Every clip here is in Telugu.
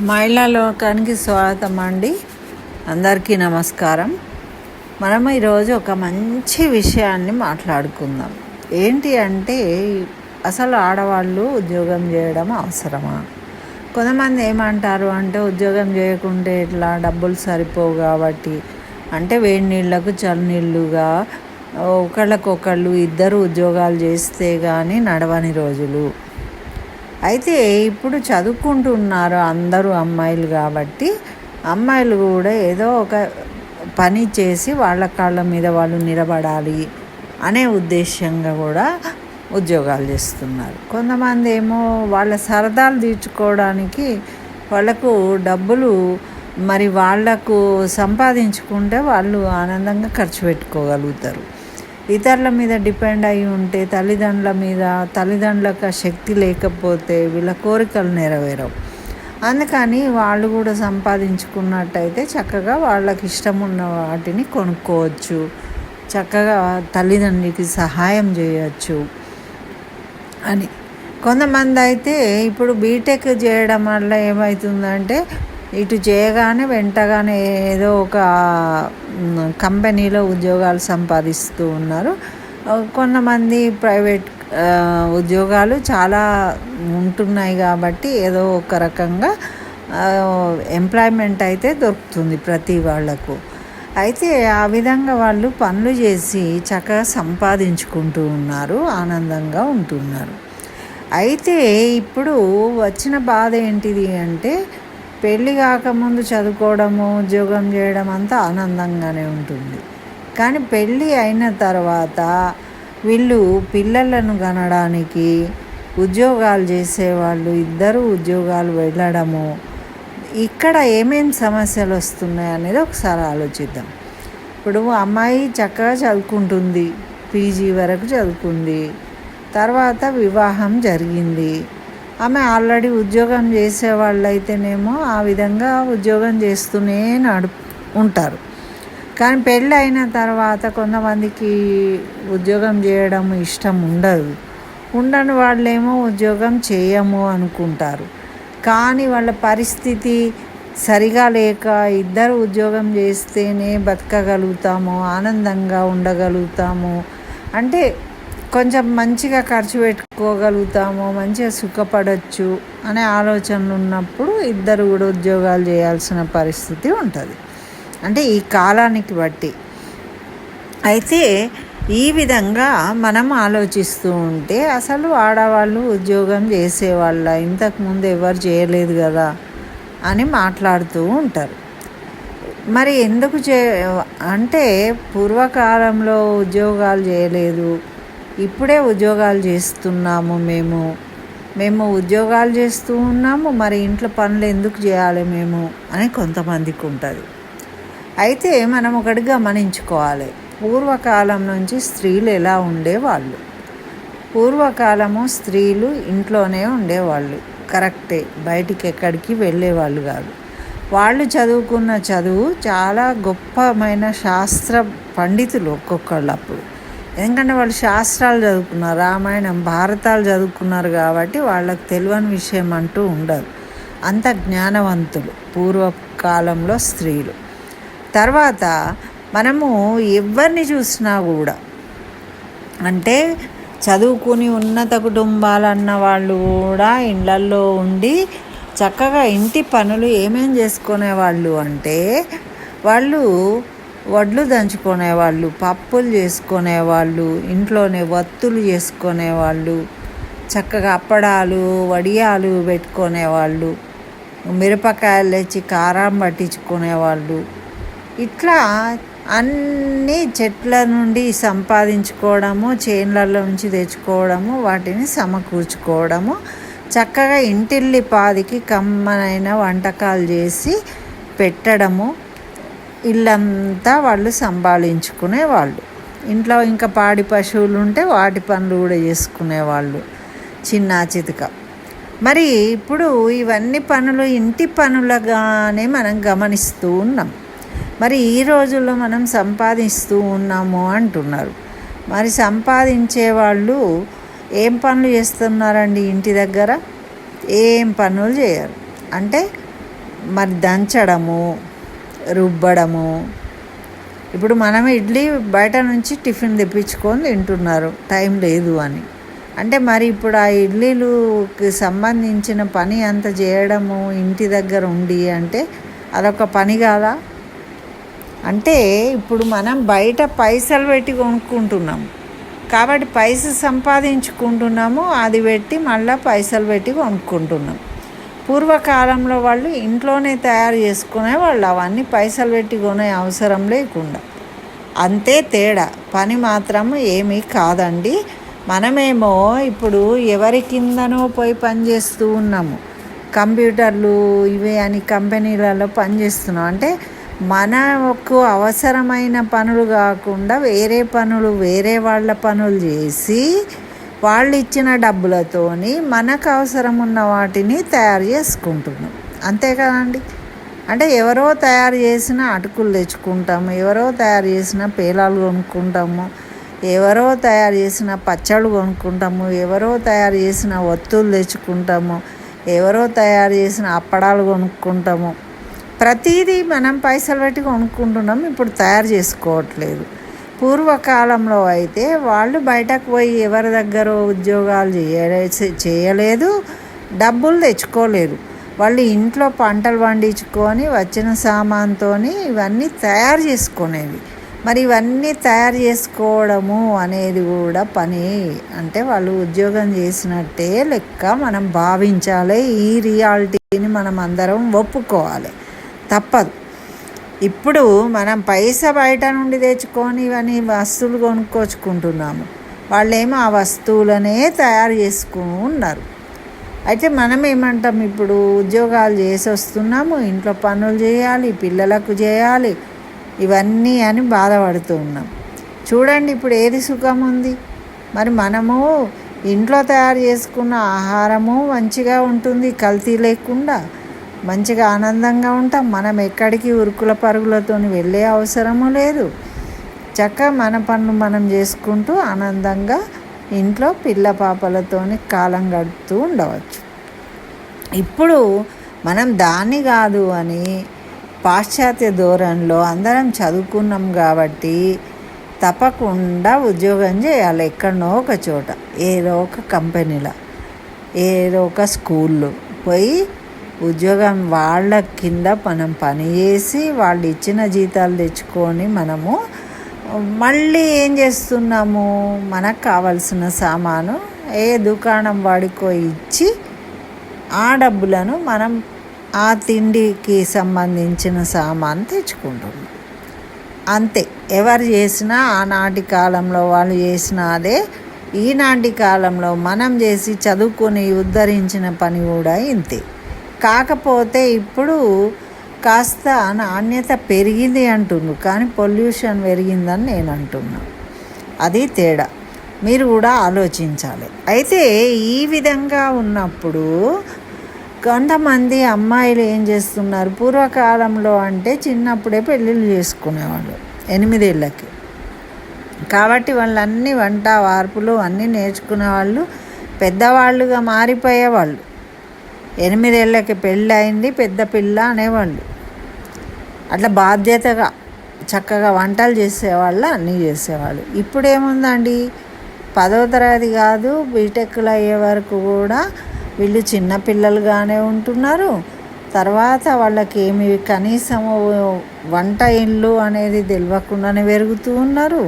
మహిళా లోకానికి స్వాగతం అండి. అందరికీ నమస్కారం. మనం ఈరోజు ఒక మంచి విషయాన్ని మాట్లాడుకుందాం. ఏంటి అంటే, అసలు ఆడవాళ్ళు ఉద్యోగం చేయడం అవసరమా? కొంతమంది ఏమంటారు అంటే, ఉద్యోగం చేయకుంటే ఇట్లా డబ్బులు సరిపోవు కాబట్టి, అంటే వేడి నీళ్ళకు చల్లనీళ్ళుగా ఒకళ్ళకొకళ్ళు ఇద్దరు ఉద్యోగాలు చేస్తే కానీ నడవని రోజులు. అయితే ఇప్పుడు చదువుకుంటున్నారు అందరూ అమ్మాయిలు కాబట్టి, అమ్మాయిలు కూడా ఏదో ఒక పని చేసి వాళ్ళ కాళ్ళ మీద వాళ్ళు నిలబడాలి అనే ఉద్దేశంగా కూడా ఉద్యోగాలు చేస్తున్నారు. కొంతమంది ఏమో వాళ్ళ సరదాలు తీర్చుకోవడానికి వాళ్ళకు డబ్బులు మరి వాళ్లకు సంపాదించుకుంటే వాళ్ళు ఆనందంగా ఖర్చు పెట్టుకోగలుగుతారు. ఇతరుల మీద డిపెండ్ అయి ఉంటే తల్లిదండ్రులకు శక్తి లేకపోతే వీళ్ళ కోరికలు నెరవేరవు. అందుకని వాళ్ళు కూడా సంపాదించుకున్నట్టయితే చక్కగా వాళ్ళకి ఇష్టం ఉన్న వాటిని కొనుక్కోవచ్చు, చక్కగా తల్లిదండ్రులకి సహాయం చేయవచ్చు అని. కొంతమంది అయితే ఇప్పుడు బీటెక్ చేయడం వల్ల ఏమవుతుందంటే, ఇటు చేయగానే వెంటగానే ఏదో ఒక కంపెనీలో ఉద్యోగాలు సంపాదిస్తూ ఉన్నారు. కొంతమంది ప్రైవేట్ ఉద్యోగాలు చాలా ఉంటున్నాయి కాబట్టి ఏదో ఒక రకంగా ఎంప్లాయ్మెంట్ అయితే దొరుకుతుంది ప్రతి వాళ్లకు. అయితే ఆ విధంగా వాళ్ళు పనులు చేసి చక్కగా సంపాదించుకుంటూ ఉన్నారు, ఆనందంగా ఉంటున్నారు. అయితే ఇప్పుడు వచ్చిన బాధ ఏంటిది అంటే, పెళ్ళి కాకముందు చదువుకోవడము, ఉద్యోగం చేయడం అంతా ఆనందంగానే ఉంటుంది. కానీ పెళ్ళి అయిన తర్వాత వీళ్ళు పిల్లలను కనడానికి ఉద్యోగాలు చేసేవాళ్ళు ఇద్దరు ఉద్యోగాలు వెళ్ళడము, ఇక్కడ ఏమేమి సమస్యలు వస్తున్నాయి అనేది ఒకసారి ఆలోచిద్దాం. ఇప్పుడు అమ్మాయి చక్కగా చదువుకుంటుంది, పీజీ వరకు చదువుకుంది, తర్వాత వివాహం జరిగింది. ఆమె ఆల్రెడీ ఉద్యోగం చేసేవాళ్ళు అయితేనేమో ఆ విధంగా ఉద్యోగం చేస్తూనే ఉంటారు. కానీ పెళ్ళి అయిన తర్వాత కొంతమందికి ఉద్యోగం చేయడం ఇష్టం ఉండని వాళ్ళేమో ఉద్యోగం చేయము అనుకుంటారు. కానీ వాళ్ళ పరిస్థితి సరిగా లేక ఇద్దరు ఉద్యోగం చేస్తేనే బతకగలుగుతాము, ఆనందంగా ఉండగలుగుతాము, అంటే కొంచెం మంచిగా ఖర్చు పెట్టుకోగలుగుతాము, మంచిగా సుఖపడవచ్చు అనే ఆలోచనలు ఉన్నప్పుడు ఇద్దరు కూడా ఉద్యోగాలు చేయాల్సిన పరిస్థితి ఉంటుంది, అంటే ఈ కాలానికి బట్టి. అయితే ఈ విధంగా మనం ఆలోచిస్తూ ఉంటే అసలు ఆడవాళ్ళు ఉద్యోగం చేసేవాళ్ళ, ఇంతకుముందు ఎవరు చేయలేదు కదా అని మాట్లాడుతూ ఉంటారు. మరి ఎందుకు అంటే పూర్వకాలంలో ఉద్యోగాలు చేయలేదు, ఇప్పుడే ఉద్యోగాలు చేస్తున్నాము, మేము ఉద్యోగాలు చేస్తూ ఉన్నాము, మరి ఇంట్లో పనులు ఎందుకు చేయాలి మేము అని కొంతమందికి ఉంటుంది. అయితే మనం ఒకటి గమనించుకోవాలి, పూర్వకాలం నుంచి స్త్రీలు ఎలా ఉండేవాళ్ళు. పూర్వకాలము స్త్రీలు ఇంట్లోనే ఉండేవాళ్ళు, కరెక్టే, బయటికి ఎక్కడికి వెళ్ళేవాళ్ళు కాదు. వాళ్ళు చదువుకున్న చదువు చాలా గొప్పమైన శాస్త్ర పండితులు ఒక్కొక్కళ్ళు అప్పుడు. ఎందుకంటే వాళ్ళు శాస్త్రాలు చదువుకున్నారు, రామాయణం భారతాలు చదువుకున్నారు కాబట్టి వాళ్ళకి తెలియని విషయం అంటూ ఉండదు. అంత జ్ఞానవంతులు పూర్వకాలంలో స్త్రీలు. తర్వాత మనము ఎవరిని చూసినా కూడా, అంటే చదువుకుని ఉన్నత కుటుంబాలన్న వాళ్ళు కూడా ఇళ్ళల్లో ఉండి చక్కగా ఇంటి పనులు ఏమేం చేసుకునేవాళ్ళు అంటే, వాళ్ళు వడ్లు దంచుకునేవాళ్ళు, పప్పులు చేసుకునేవాళ్ళు, ఇంట్లోనే వత్తులు చేసుకునేవాళ్ళు, చక్కగా అప్పడాలు వడియాలు పెట్టుకునేవాళ్ళు, మిరపకాయలు తెచ్చి కారం పట్టించుకునేవాళ్ళు. ఇట్లా అన్నీ చెట్ల నుండి సంపాదించుకోవడము, చేన్లలో నుంచి తెచ్చుకోవడము, వాటిని సమకూర్చుకోవడము, చక్కగా ఇంటిల్లిపాదికి కమ్మనైన వంటకాలు చేసి పెట్టడము, ఇల్లంతా వాళ్ళు సంభాళించుకునేవాళ్ళు. ఇంట్లో ఇంకా పాడి పశువులు ఉంటే వాటి పనులు కూడా చేసుకునేవాళ్ళు, చిన్న చితక. మరి ఇప్పుడు ఇవన్నీ పనులు ఇంటి పనులుగానే మనం గమనిస్తూ ఉన్నాం. మరి ఈ రోజుల్లో మనం సంపాదిస్తూ ఉన్నాము అంటున్నారు. మరి సంపాదించే వాళ్ళు ఏం పనులు చేస్తున్నారండి? ఇంటి దగ్గర ఏం పనులు చేయరు. అంటే మరి దంచడము, రుబ్బడము. ఇప్పుడు మనం ఇడ్లీ బయట నుంచి టిఫిన్ తెప్పించుకొని తింటున్నారు టైం లేదు అని. అంటే మరి ఇప్పుడు ఆ ఇడ్లీలుకి సంబంధించిన పని అంత చేయడము ఇంటి దగ్గర ఉండి అంటే అదొక పని కాదా? అంటే ఇప్పుడు మనం బయట పైసలు పెట్టి కొనుక్కుంటున్నాము కాబట్టి పైసలు సంపాదించుకుంటున్నాము, అది పెట్టి మళ్ళీ పైసలు పెట్టి కొనుక్కుంటున్నాం. పూర్వకాలంలో వాళ్ళు ఇంట్లోనే తయారు చేసుకునే వాళ్ళు, అవన్నీ పైసలు పెట్టి కొనే అవసరం లేకుండా. అంతే తేడా, పని మాత్రం ఏమీ కాదండి. మనమేమో ఇప్పుడు ఎవరి కిందనో పోయి పనిచేస్తూ ఉన్నాము, కంప్యూటర్లు ఇవే అని కంపెనీలలో పనిచేస్తున్నాం. అంటే మనకు అవసరమైన పనులు కాకుండా వేరే పనులు, వేరే వాళ్ళ పనులు చేసి వాళ్ళు ఇచ్చిన డబ్బులతోని మనకు అవసరం ఉన్న వాటిని తయారు చేసుకుంటున్నాం. అంతే కదండి. అంటే ఎవరో తయారు చేసిన అటుకులు తెచ్చుకుంటాము, ఎవరో తయారు చేసిన పేలాలు కొనుక్కుంటాము, ఎవరో తయారు చేసిన పచ్చళ్ళు కొనుక్కుంటాము, ఎవరో తయారు చేసిన ఒత్తులు తెచ్చుకుంటాము, ఎవరో తయారు చేసిన అప్పడాలు కొనుక్కుంటాము. ప్రతిదీ మనం పైసలు పెట్టి కొనుక్కుంటున్నాం, ఇప్పుడు తయారు చేసుకోవట్లేదు. పూర్వకాలంలో అయితే వాళ్ళు బయటకు పోయి ఎవరి దగ్గర ఉద్యోగాలు చేయలేదు, డబ్బులు తెచ్చుకోలేదు. వాళ్ళు ఇంట్లో పంటలు పండించుకొని వచ్చిన సామాన్తో ఇవన్నీ తయారు చేసుకునేవి. మరి ఇవన్నీ తయారు చేసుకోవడము అనేది కూడా పని, అంటే వాళ్ళు ఉద్యోగం చేసినట్టే లెక్క మనం భావించాలి. ఈ రియాలిటీని మనం అందరం ఒప్పుకోవాలి, తప్పదు. ఇప్పుడు మనం పైసా బయట నుండి తెచ్చుకొని ఇవన్నీ వస్తువులు కొనుక్కొచ్చుకుంటున్నాము, వాళ్ళేమో ఆ వస్తువులనే తయారు చేసుకుని ఉన్నారు. అయితే మనం ఏమంటాం, ఇప్పుడు ఉద్యోగాలు చేసి వస్తున్నాము, ఇంట్లో పనులు చేయాలి, పిల్లలకు చేయాలి, ఇవన్నీ అని బాధపడుతూ ఉన్నాం. చూడండి ఇప్పుడు ఏది సుఖం ఉంది? మరి మనము ఇంట్లో తయారు చేసుకున్న ఆహారము మంచిగా ఉంటుంది, కల్తీ లేకుండా మంచిగా ఆనందంగా ఉంటాం. మనం ఎక్కడికి ఉరుకుల పరుగులతో వెళ్ళే అవసరము లేదు. చక్కగా మన పనులు మనం చేసుకుంటూ ఆనందంగా ఇంట్లో పిల్ల పాపలతోని కాలం గడుపుతూ ఉండవచ్చు. ఇప్పుడు మనం దాన్ని కాదు అని పాశ్చాత్య ధోరణిలో అందరం చదువుకున్నాం కాబట్టి తప్పకుండా ఉద్యోగం చేయాలి. ఎక్కడనో ఒక చోట, ఏదో ఒక కంపెనీలో, ఏదో ఒక స్కూల్లో పోయి ఉద్యోగం వాళ్ళ కింద మనం పని చేసి వాళ్ళు ఇచ్చిన జీతాలు తెచ్చుకొని మనము మళ్ళీ ఏం చేస్తున్నాము, మనకు కావాల్సిన సామాను ఏ దుకాణం వాడికో ఇచ్చి ఆ డబ్బులను మనం ఆ తిండికి సంబంధించిన సామాను తెచ్చుకుంటున్నాం. అంతే. ఎవరు చేసినా ఆనాటి కాలంలో వాళ్ళు చేసిన అదే ఈనాటి కాలంలో మనం చేసి చదువుకొని ఉద్ధరించిన పని కూడా ఇంతే. కాకపోతే ఇప్పుడు కాస్త నాణ్యత పెరిగింది అంటున్నారు, కానీ పొల్యూషన్ పెరిగిందని నేను అంటున్నాను. అది తేడా, మీరు కూడా ఆలోచించాలి. అయితే ఈ విధంగా ఉన్నప్పుడు కొంతమంది అమ్మాయిలు ఏం చేస్తున్నారు, పూర్వకాలంలో అంటే చిన్నప్పుడే పెళ్ళిళ్ళు చేసుకునేవాళ్ళు 8 ఏళ్ళకి. కాబట్టి వాళ్ళన్నీ వంట వార్పులు అన్నీ నేర్చుకునేవాళ్ళు, పెద్దవాళ్ళుగా మారిపోయేవాళ్ళు. 8 ఏళ్ళకి పెళ్ళి అయింది, పెద్ద పిల్ల అనేవాళ్ళు. అట్లా బాధ్యతగా చక్కగా వంటలు చేసేవాళ్ళు, అన్నీ చేసేవాళ్ళు. ఇప్పుడు ఏముందండి, 10వ తరగతి కాదు బీటెక్లు అయ్యే వరకు కూడా వీళ్ళు చిన్నపిల్లలుగానే ఉంటున్నారు. తర్వాత వాళ్ళకి ఏమి కనీసం వంట ఇల్లు అనేది తెలియకుండానే పెరుగుతూ ఉన్నారు.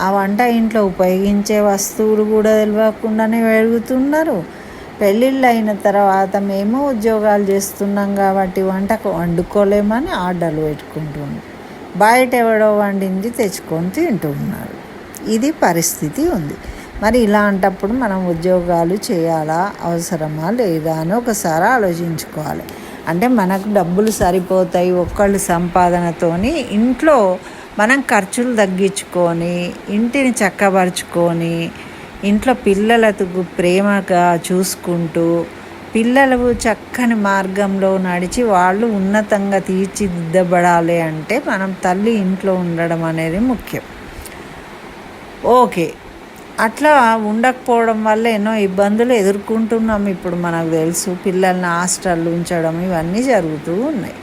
ఆ వంట ఇంట్లో ఉపయోగించే వస్తువులు కూడా తెలియకుండానే పెరుగుతున్నారు. పెళ్ళిళ్ళు అయిన తర్వాత మేము ఉద్యోగాలు చేస్తున్నాం కాబట్టి వంటకు వండుకోలేమని ఆర్డర్లు పెట్టుకుంటున్నాం. బయట ఎవడో వండింది తెచ్చుకొని తింటున్నారు. ఇది పరిస్థితి ఉంది. మరి ఇలాంటప్పుడు మనం ఉద్యోగాలు చేయాలా, అవసరమా లేదా అని ఒకసారి ఆలోచించుకోవాలి. అంటే మనకు డబ్బులు సరిపోతాయి ఒక్కళ్ళు సంపాదనతోని, ఇంట్లో మనం ఖర్చులు తగ్గించుకొని ఇంటిని చక్కబరుచుకొని ఇంట్లో పిల్లలకు ప్రేమగా చూసుకుంటూ పిల్లలు చక్కని మార్గంలో నడిచి వాళ్ళు ఉన్నతంగా తీర్చిదిద్దబడాలి అంటే మనం తల్లి ఇంట్లో ఉండడం అనేది ముఖ్యం. ఓకే, అట్లా ఉండకపోవడం వల్ల ఎన్నో ఇబ్బందులు ఎదుర్కొంటున్నాం. ఇప్పుడు మనకు తెలుసు, పిల్లల్ని హాస్టల్ ఉంచడం ఇవన్నీ జరుగుతూ ఉన్నాయి.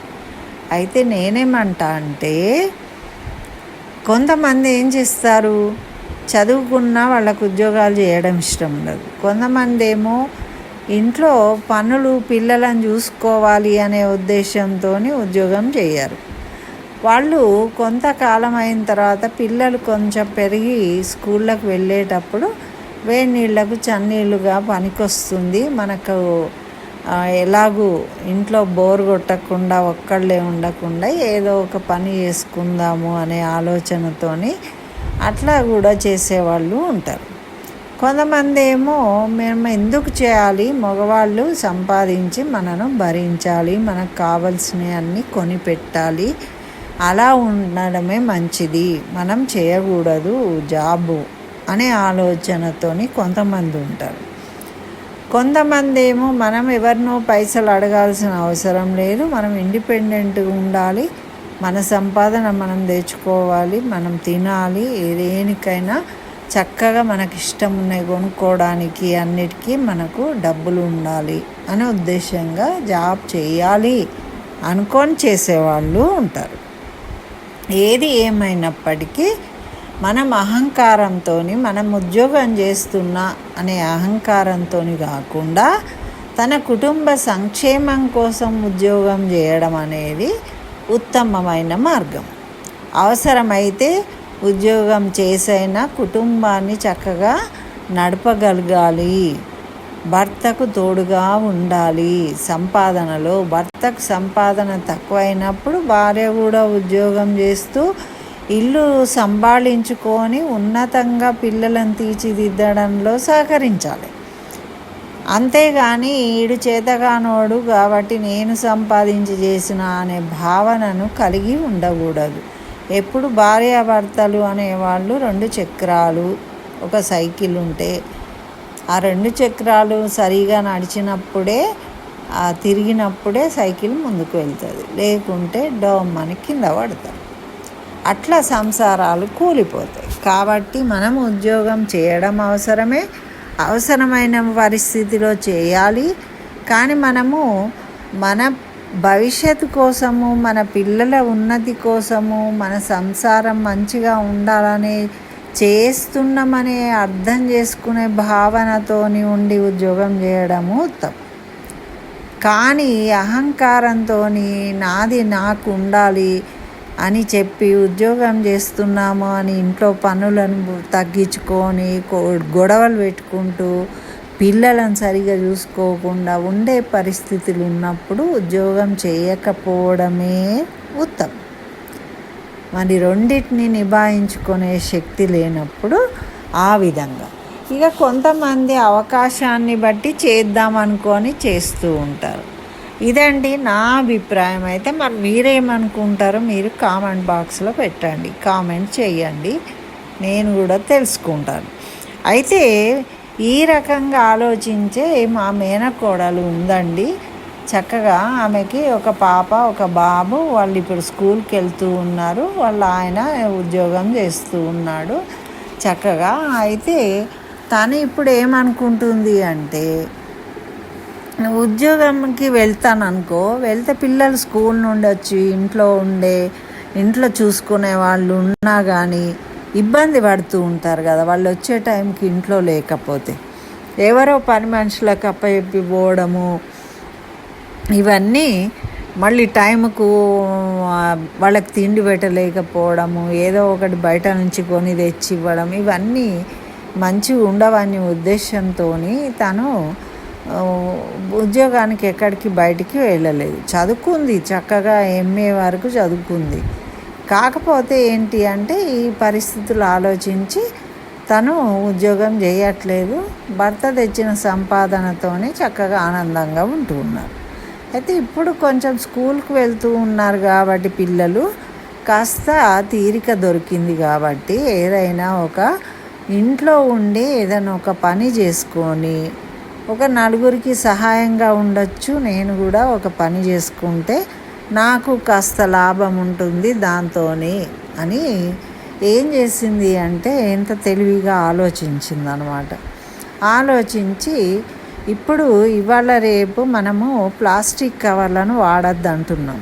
అయితే నేనేమంటా అంటే, కొంతమంది ఏం చేస్తారు, చదువుకున్న వాళ్ళకు ఉద్యోగాలు చేయడం ఇష్టం ఉండదు. కొంతమంది ఏమో ఇంట్లో పనులు పిల్లలను చూసుకోవాలి అనే ఉద్దేశంతో ఉద్యోగం చేయరు. వాళ్ళు కొంతకాలం అయిన తర్వాత పిల్లలు కొంచెం పెరిగి స్కూళ్ళకు వెళ్ళేటప్పుడు వేడి నీళ్ళకు చన్నీళ్ళుగా పనికొస్తుంది. మనకు ఎలాగూ ఇంట్లో బోర్ కొట్టకుండా ఒక్కళ్ళే ఉండకుండా ఏదో ఒక పని చేసుకుందాము అనే ఆలోచనతోని అట్లా కూడా చేసేవాళ్ళు ఉంటారు. కొంతమంది ఏమో మేము ఎందుకు చేయాలి, మగవాళ్ళు సంపాదించి మనను భరించాలి, మనకు కావాల్సినవి అన్నీ కొని పెట్టాలి, అలా ఉండడమే మంచిది, మనం చేయకూడదు జాబు అనే ఆలోచనతోని కొంతమంది ఉంటారు. కొంతమంది ఏమో మనం ఎవరినో పైసలు అడగాల్సిన అవసరం లేదు, మనం ఇండిపెండెంట్గా ఉండాలి, మన సంపాదన మనం తెచ్చుకోవాలి, మనం తినాలి, దేనికైనా చక్కగా మనకి ఇష్టం ఉన్నాయి కొనుక్కోవడానికి, అన్నిటికీ మనకు డబ్బులు ఉండాలి అనే ఉద్దేశంగా జాబ్ చేయాలి అనుకొని చేసేవాళ్ళు ఉంటారు. ఏది ఏమైనప్పటికీ మనం అహంకారంతో, మనం ఉద్యోగం చేస్తున్నా అనే అహంకారంతో కాకుండా తన కుటుంబ సంక్షేమం కోసం ఉద్యోగం చేయడం అనేది ఉత్తమమైన మార్గం. అవసరమైతే ఉద్యోగం చేసైనా కుటుంబాన్ని చక్కగా నడపగలగాలి, భర్తకు తోడుగా ఉండాలి. సంపాదనలో భర్తకు సంపాదన తక్కువైనప్పుడు భార్య కూడా ఉద్యోగం చేస్తూ ఇల్లు సంభాళించుకొని ఉన్నతంగా పిల్లలను తీర్చిదిద్దడంలో సహకరించాలి. అంతేగాని ఈడు చేతగానోడు కాబట్టి నేను సంపాదించి చేసిన అనే భావనను కలిగి ఉండకూడదు. ఎప్పుడు భార్యాభర్తలు అనేవాళ్ళు 2 చక్రాలు, ఒక సైకిల్ ఉంటే ఆ 2 చక్రాలు సరిగా నడిచినప్పుడే, తిరిగినప్పుడే సైకిల్ ముందుకు వెళ్తుంది, లేకుంటే డోమ్మని కింద పడతారు. అట్లా సంసారాలు కూలిపోతాయి. కాబట్టి మనం ఉద్యోగం చేయడం అవసరమే, అవసరమైన పరిస్థితిలో చేయాలి. కానీ మనము మన భవిష్యత్తు కోసము, మన పిల్లల ఉన్నతి కోసము, మన సంసారం మంచిగా ఉండాలని చేస్తున్నామనే అర్థం చేసుకునే భావనతోని ఉండి ఉద్యోగం చేయడము ఉత్తమం. కానీ అహంకారంతో నాది నాకు ఉండాలి అని చెప్పి ఉద్యోగం చేస్తున్నాము అని ఇంట్లో పనులను తగ్గించుకొని గొడవలు పెట్టుకుంటూ పిల్లలను సరిగా చూసుకోకుండా ఉండే పరిస్థితులు ఉన్నప్పుడు ఉద్యోగం చేయకపోవడమే ఉత్తమం. మరి రెండింటిని నిభాయించుకునే శక్తి లేనప్పుడు ఆ విధంగా ఇక కొంతమంది అవకాశాన్ని బట్టి చేద్దామనుకొని చేస్తూ ఉంటారు. ఇదండి నా అభిప్రాయం. అయితే మరి మీరేమనుకుంటారో మీరు కామెంట్ బాక్స్లో పెట్టండి, కామెంట్ చేయండి, నేను కూడా తెలుసుకుంటాను. అయితే ఈ రకంగా ఆలోచించే మా మేనకోడలు ఉందండి. చక్కగా ఆమెకి ఒక పాప ఒక బాబు, వాళ్ళు ఇప్పుడు స్కూల్కి వెళ్తూ ఉన్నారు, వాళ్ళ ఆయన ఉద్యోగం చేస్తూ ఉన్నాడు చక్కగా. అయితే తను ఇప్పుడు ఏమనుకుంటుంది అంటే, ఉద్యోగంకి వెళ్తాననుకో, వెళ్తే పిల్లలు స్కూల్ నుండి వచ్చి ఇంట్లో చూసుకునే వాళ్ళు ఉన్నా కానీ ఇబ్బంది పడుతూ ఉంటారు కదా, వాళ్ళు వచ్చే టైంకి ఇంట్లో లేకపోతే ఎవరో పని మనుషులకు అప్పచెప్పి పోవడము, ఇవన్నీ మళ్ళీ టైంకు వాళ్ళకి తిండి పెట్టలేకపోవడము, ఏదో ఒకటి బయట నుంచి కొని తెచ్చి ఇవ్వడం, ఇవన్నీ మంచిగా ఉండవనే ఉద్దేశంతో తను ఉద్యోగానికి ఎక్కడికి బయటికి వెళ్ళలేదు. చదువుకుంది, చక్కగా MA వరకు చదువుకుంది. కాకపోతే ఏంటి అంటే ఈ పరిస్థితులు ఆలోచించి తను ఉద్యోగం చేయట్లేదు. భర్త తెచ్చిన సంపాదనతోనే చక్కగా ఆనందంగా ఉంటూ ఉన్నారు. అయితే ఇప్పుడు కొంచెం స్కూల్కి వెళ్తూ ఉన్నారు కాబట్టి పిల్లలు కాస్త తీరిక దొరికింది కాబట్టి ఏదైనా ఒక ఇంట్లో ఉండి ఏదైనా ఒక పని చేసుకొని ఒక నలుగురికి సహాయంగా ఉండొచ్చు. నేను కూడా ఒక పని చేసుకుంటే నాకు కాస్త లాభం ఉంటుంది దాంతో అని ఏం చేసింది అంటే ఎంత తెలివిగా ఆలోచించిందనమాట. ఆలోచించి ఇప్పుడు ఇవాళ రేపు మనము ప్లాస్టిక్ కవర్లను వాడద్దు అంటున్నాం.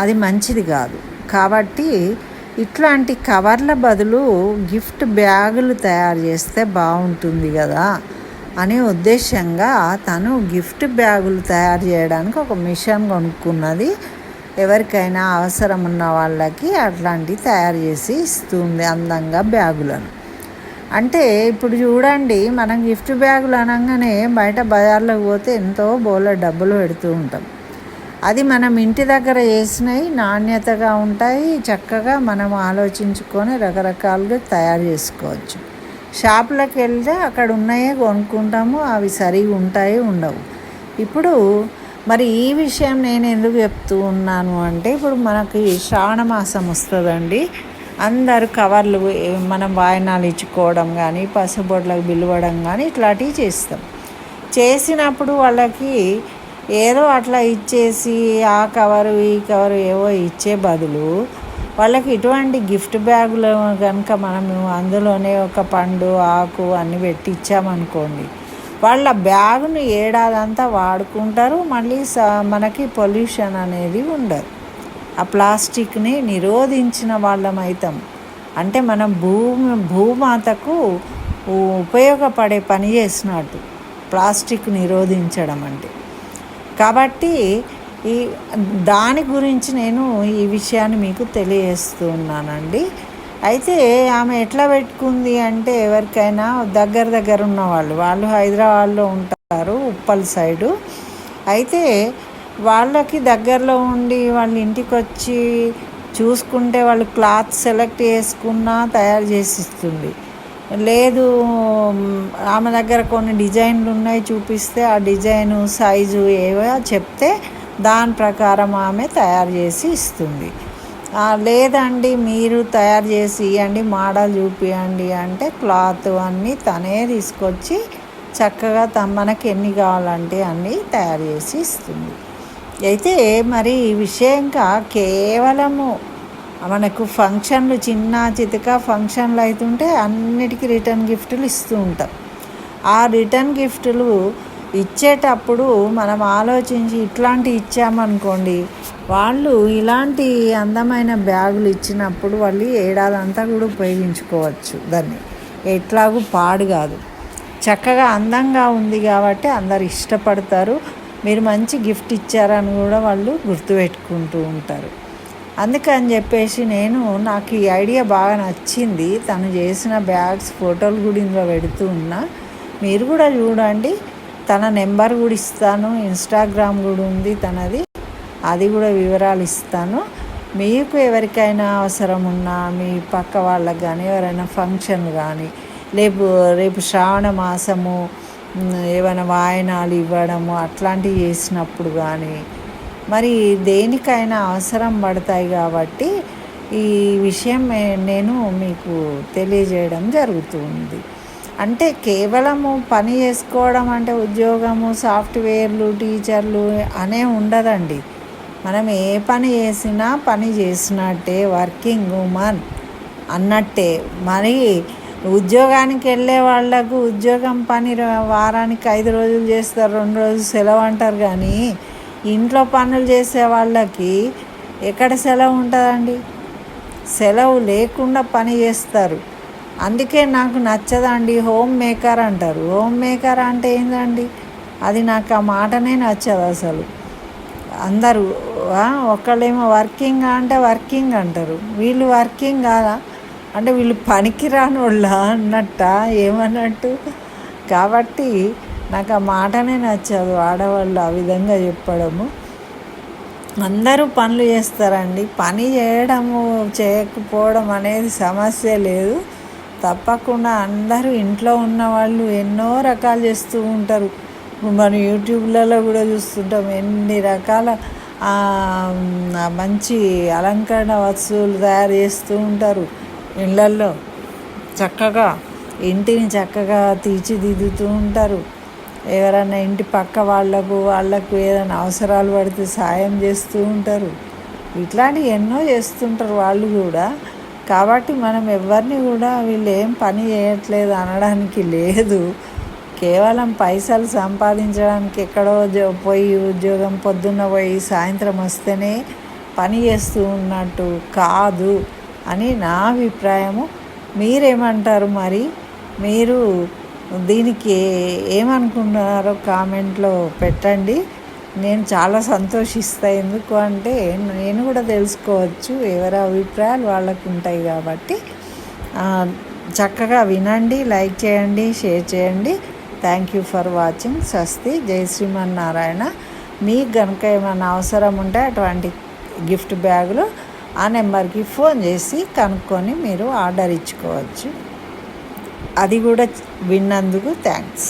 అది మంచిది కాదు. కాబట్టి ఇట్లాంటి కవర్ల బదులు గిఫ్ట్ బ్యాగులు తయారు చేస్తే బాగుంటుంది కదా అనే ఉద్దేశంగా తను గిఫ్ట్ బ్యాగులు తయారు చేయడానికి ఒక మిషన్ కొనుక్కున్నది. ఎవరికైనా అవసరం ఉన్న వాళ్ళకి అట్లాంటివి తయారు చేసి ఇస్తుంది అందంగా బ్యాగులను. అంటే ఇప్పుడు చూడండి, మనం గిఫ్ట్ బ్యాగులు అనగానే బయట బజార్లోకి పోతే ఎంతో బోల డబ్బులు పెడుతూ ఉంటాం. అది మనం ఇంటి దగ్గర చేసినవి నాణ్యతగా ఉంటాయి. చక్కగా మనం ఆలోచించుకొని రకరకాలుగా తయారు చేసుకోవచ్చు. షాపులకు వెళ్తే అక్కడ ఉన్నాయే కొనుక్కుంటాము, అవి సరిగా ఉంటాయి ఉండవు. ఇప్పుడు మరి ఈ విషయం నేను ఎందుకు చెప్తూ ఉన్నాను అంటే, ఇప్పుడు మనకి శ్రావణ మాసం వస్తుందండి. అందరు కవర్లు మనం వాయినాలు ఇచ్చుకోవడం కానీ, పసుబొడ్లకు పిలవడం కానీ ఇట్లాంటివి చేస్తాం. చేసినప్పుడు వాళ్ళకి ఏదో అట్లా ఇచ్చేసి ఆ కవరు ఈ కవరు ఏవో ఇచ్చే బదులు వాళ్ళకి ఇటువంటి గిఫ్ట్ బ్యాగులు కనుక మనము అందులోనే ఒక పండు ఆకు అన్నీ పెట్టి ఇచ్చామనుకోండి, వాళ్ళ బ్యాగును ఏడాదంతా వాడుకుంటారు. మళ్ళీ మనకి పొల్యూషన్ అనేది ఉండదు. ఆ ప్లాస్టిక్ని నిరోధించిన వాళ్ళమైతాం. అంటే మనం భూమాతకు ఉపయోగపడే పని చేసినట్టు ప్లాస్టిక్ నిరోధించడం అంటే. కాబట్టి దాని గురించి నేను ఈ విషయాన్ని మీకు తెలియజేస్తూ ఉన్నానండి. అయితే ఆమె ఎట్లా పెట్టుకుంది అంటే, ఎవరికైనా దగ్గర ఉన్న వాళ్ళు హైదరాబాద్లో ఉంటారు, ఉప్పల్ సైడు. అయితే వాళ్ళకి దగ్గరలో ఉండి వాళ్ళ ఇంటికి వచ్చి చూసుకుంటే వాళ్ళు క్లాత్ సెలెక్ట్ చేసుకున్నా తయారు చేసి ఇస్తుంది. లేదు, ఆమె దగ్గర కొన్ని డిజైన్లు ఉన్నాయి, చూపిస్తే ఆ డిజైను సైజు ఏవో చెప్తే దాని ప్రకారం ఆమె తయారు చేసి ఇస్తుంది. లేదండి మీరు తయారు చేసి ఇవ్వండి, మోడల్ చూపియండి అంటే క్లాత్ అన్నీ తనే తీసుకొచ్చి చక్కగా మనకి ఎన్ని కావాలంటే అన్నీ తయారు చేసి ఇస్తుంది. అయితే మరి ఈ విషయంగా కేవలము మనకు ఫంక్షన్లు చిన్న చితక ఫంక్షన్లు అవుతుంటే అన్నిటికీ రిటర్న్ గిఫ్టులు ఇస్తూ ఉంటాం. ఆ రిటర్న్ గిఫ్టులు ఇచ్చేటప్పుడు మనం ఆలోచించి ఇట్లాంటివి ఇచ్చామనుకోండి, వాళ్ళు ఇలాంటి అందమైన బ్యాగులు ఇచ్చినప్పుడు వాళ్ళు ఏడాదంతా కూడా ఉపయోగించుకోవచ్చు. దాన్ని ఎట్లాగూ పాడు కాదు, చక్కగా అందంగా ఉంది కాబట్టి అందరు ఇష్టపడతారు. మీరు మంచి గిఫ్ట్ ఇచ్చారని కూడా వాళ్ళు గుర్తుపెట్టుకుంటూ ఉంటారు. అందుకని చెప్పేసి నాకు ఈ ఐడియా బాగా నచ్చింది. తను చేసిన బ్యాగ్స్ ఫోటోలు కూడా ఇందులో పెడుతూ ఉన్నా, మీరు కూడా చూడండి. తన నెంబర్ కూడా ఇస్తాను, ఇన్స్టాగ్రామ్ కూడా ఉంది తనది, అది కూడా వివరాలు ఇస్తాను. మీకు ఎవరికైనా అవసరం ఉన్నా, మీ పక్క వాళ్ళకి కానీ ఎవరైనా ఫంక్షన్ కానీ, రేపు శ్రావణ మాసము ఏమైనా వాయినాలు ఇవ్వడము అట్లాంటివి చేసినప్పుడు కానీ మరి దేనికైనా అవసరం పడతాయి. కాబట్టి ఈ విషయం నేను మీకు తెలియజేయడం జరుగుతుంది. అంటే కేవలము పని చేసుకోవడం అంటే ఉద్యోగము, సాఫ్ట్వేర్లు, టీచర్లు అనే ఉండదండి. మనం ఏ పని చేసినా పని చేసినట్టే, వర్కింగ్ ఉమెన్ అన్నట్టే. మరి ఉద్యోగానికి వెళ్ళే వాళ్ళకు ఉద్యోగం పని వారానికి 5 రోజులు చేస్తారు, 2 రోజులు సెలవు అంటారు. కానీ ఇంట్లో పనులు చేసే వాళ్ళకి ఎక్కడ సెలవు ఉంటుందండి? సెలవు లేకుండా పని చేస్తారు. అందుకే నాకు నచ్చదండి. హోమ్ మేకర్ అంటారు. హోమ్ మేకర్ అంటే ఏంటండి? అది నాకు ఆ మాటనే నచ్చదు అసలు. అందరూ ఒకళ్ళేమో వర్కింగ్ అంటే వర్కింగ్ అంటారు, వీళ్ళు వర్కింగ్ కాదా అంటే వీళ్ళు పనికిరాని వాళ్ళ అన్నట్ట, ఏమన్నట్టు. కాబట్టి నాకు ఆ మాటనే నచ్చదు, ఆడవాళ్ళు ఆ విధంగా చెప్పడము. అందరూ పనులు చేస్తారండి. పని చేయడము చేయకపోవడం అనేది సమస్య లేదు. తప్పకుండా అందరూ ఇంట్లో ఉన్న వాళ్ళు ఎన్నో రకాలు చేస్తూ ఉంటారు. మనం యూట్యూబ్లలో కూడా చూస్తుంటాం, ఎన్ని రకాల మంచి అలంకరణ వస్తువులు తయారు చేస్తూ ఉంటారు. ఇళ్ళల్లో చక్కగా ఇంటిని చక్కగా తీర్చిదిద్దుతూ ఉంటారు. ఎవరైనా ఇంటి పక్క వాళ్ళకు ఏదైనా అవసరాలు పడితే సాయం చేస్తూ ఉంటారు. ఇట్లాంటివి ఎన్నో చేస్తుంటారు వాళ్ళు కూడా. కాబట్టి మనం ఎవరిని కూడా వీళ్ళు ఏం పని చేయట్లేదు అనడానికి లేదు. కేవలం పైసలు సంపాదించడానికి ఎక్కడో పోయి ఉద్యోగం పొద్దున్న పోయి సాయంత్రం వస్తేనే పని చేస్తూ ఉన్నట్టు కాదు అని నా అభిప్రాయము. మీరేమంటారు మరి? మీరు దీనికి ఏమనుకున్నారో కామెంట్లో పెట్టండి. నేను చాలా సంతోషిస్తాను. ఎందుకు అంటే నేను కూడా తెలుసుకోవచ్చు, ఎవరి అభిప్రాయాలు వాళ్ళకు ఉంటాయి కాబట్టి. చక్కగా వినండి, లైక్ చేయండి, షేర్ చేయండి. Thank you for watching. స్వస్తి. జై శ్రీమన్నారాయణ. మీకు కనుక ఏమైనా అవసరం ఉంటే అటువంటి గిఫ్ట్ బ్యాగులు ఆ నెంబర్కి ఫోన్ చేసి కనుక్కొని మీరు ఆర్డర్ ఇచ్చుకోవచ్చు. అది కూడా విన్నందుకు థ్యాంక్స్.